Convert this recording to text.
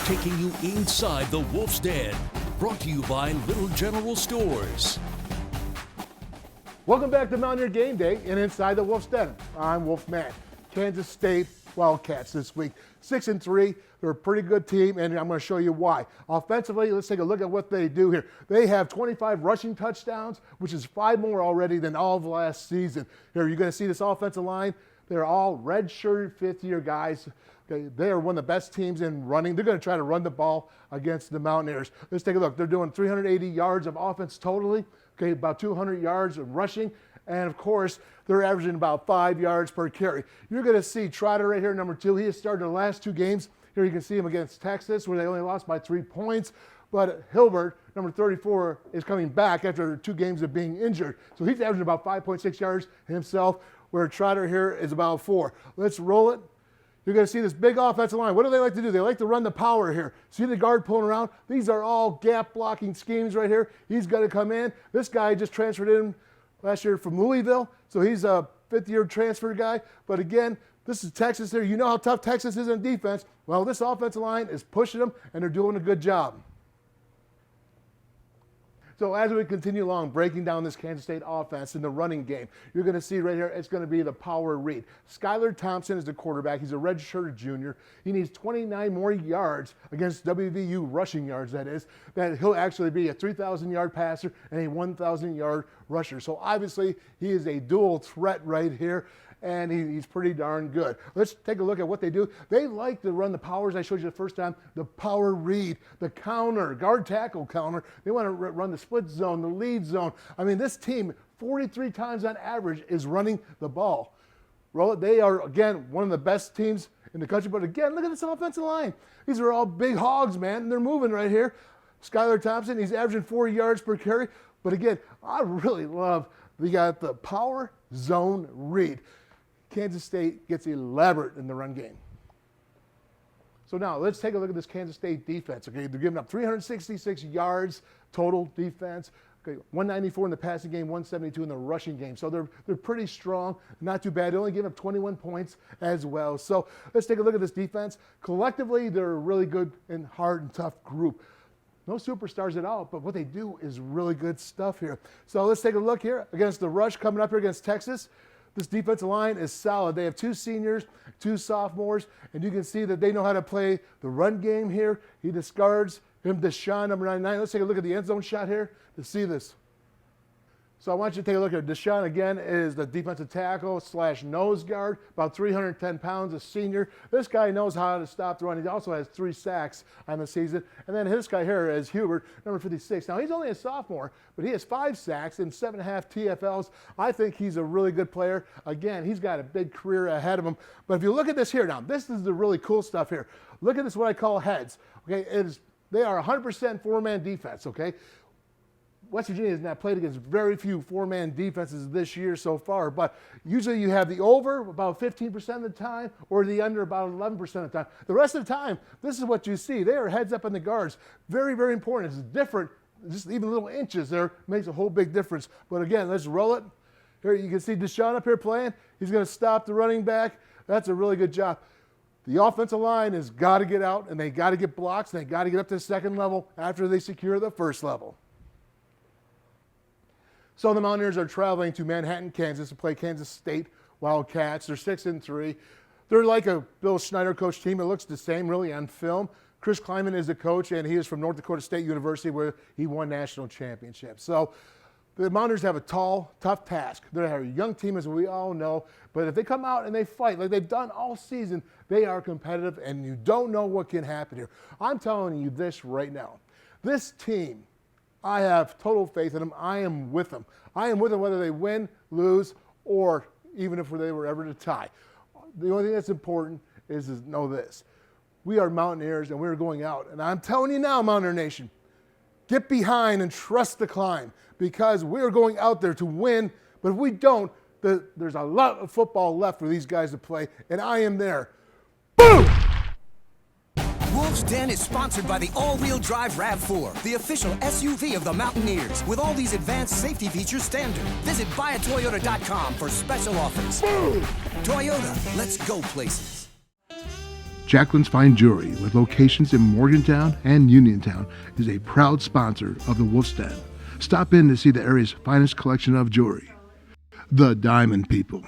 taking you inside the Wolf's Den. Brought to you by Little General Stores. Welcome back to Mountaineer Game Day and Inside the Wolf's Den. I'm Wolfman. Kansas State Wildcats this week, 6-3. They're a pretty good team, and I'm going to show you why. Offensively, let's take a look at what they do here. They have 25 rushing touchdowns, which is 5 more already than all of last season. Here, you're going to see this offensive line. They're all red-shirted fifth-year guys. Okay, they are one of the best teams in running. They're going to try to run the ball against the Mountaineers. Let's take a look. They're doing 380 yards of offense totally, okay, about 200 yards of rushing. And, of course, they're averaging about 5 yards per carry. You're going to see Trotter right here, number 2. He has started the last 2 games. Here you can see him against Texas, where they only lost by 3 points. But Hilbert, number 34, is coming back after 2 games of being injured. So he's averaging about 5.6 yards himself, where Trotter here is about 4. Let's roll it. You're going to see this big offensive line. What do they like to do? They like to run the power here. See the guard pulling around? These are all gap blocking schemes right here. He's going to come in. This guy just transferred in last year from Louisville, so he's a 5th-year transfer guy. But again, this is Texas here. You know how tough Texas is in defense. Well, this offensive line is pushing them, and they're doing a good job. So as we continue along, breaking down this Kansas State offense in the running game, you're going to see right here, it's going to be the power read. Skylar Thompson is the quarterback. He's a red-shirted junior. He needs 29 more yards against WVU rushing yards, that is, that he'll actually be a 3,000-yard passer and a 1,000-yard rusher. So obviously, he is a dual threat right here, and he's pretty darn good. Let's take a look at what they do. They like to run the powers I showed you the first time, the power read, the counter, guard tackle counter. They want to run the split zone, the lead zone. I mean, this team, 43 times on average, is running the ball. Roll it. They are, again, one of the best teams in the country. But again, look at this offensive line. These are all big hogs, man, and they're moving right here. Skylar Thompson, he's averaging 4 yards per carry. But again, I really love, we got the power zone read. Kansas State gets elaborate in the run game. So now let's take a look at this Kansas State defense. Okay, they're giving up 366 yards total defense. Okay, 194 in the passing game, 172 in the rushing game. So they're pretty strong, not too bad. They only give up 21 points as well. So let's take a look at this defense. Collectively, they're a really good and hard and tough group. No superstars at all, but what they do is really good stuff here. So let's take a look here against the rush coming up here against Texas. This defensive line is solid. They have 2 seniors, 2 sophomores, and you can see that they know how to play the run game here. He discards him, Deshaun, number 99. Let's take a look at the end zone shot here to see this. So I want you to take a look at Deshaun. Again, is the defensive tackle / nose guard, about 310 pounds, a senior. This guy knows how to stop the run. He also has 3 sacks on the season. And then this guy here is Hubert, number 56. Now, he's only a sophomore, but he has 5 sacks and 7.5 TFLs. I think he's a really good player. Again, he's got a big career ahead of him. But if you look at this here now, this is the really cool stuff here. Look at this, what I call heads. Okay, they are 100% 4-man defense, okay? West Virginia has not played against very few 4-man defenses this year so far, but usually you have the over about 15% of the time or the under about 11% of the time. The rest of the time, this is what you see. They are heads up on the guards. Very, very important. It's different. Just even little inches there makes a whole big difference. But again, let's roll it. Here you can see Deshaun up here playing. He's going to stop the running back. That's a really good job. The offensive line has got to get out, and they got to get blocks, and they got to get up to the second level after they secure the first level. So the Mountaineers are traveling to Manhattan, Kansas to play Kansas State Wildcats. They're 6-3. They're like a Bill Schneider coach team. It looks the same really on film. Chris Kleiman is the coach, and he is from North Dakota State University where he won national championships. So the Mountaineers have a tall, tough task. They're a young team, as we all know, but if they come out and they fight like they've done all season, they are competitive, and you don't know what can happen here. I'm telling you this right now. This team, I have total faith in them. I am with them. I am with them whether they win, lose, or even if they were ever to tie. The only thing that's important is to know this. We are Mountaineers, and we're going out. And I'm telling you now, Mountaineer Nation, get behind and trust the climb, because we're going out there to win. But if we don't, there's a lot of football left for these guys to play, and I am there. Boom! Wolf's Den is sponsored by the all-wheel drive RAV4, the official SUV of the Mountaineers, with all these advanced safety features standard. Visit buyatoyota.com for special offers. Toyota, let's go places. Jacqueline's Fine Jewelry, with locations in Morgantown and Uniontown, is a proud sponsor of the Wolf's Den. Stop in to see the area's finest collection of jewelry. The Diamond People.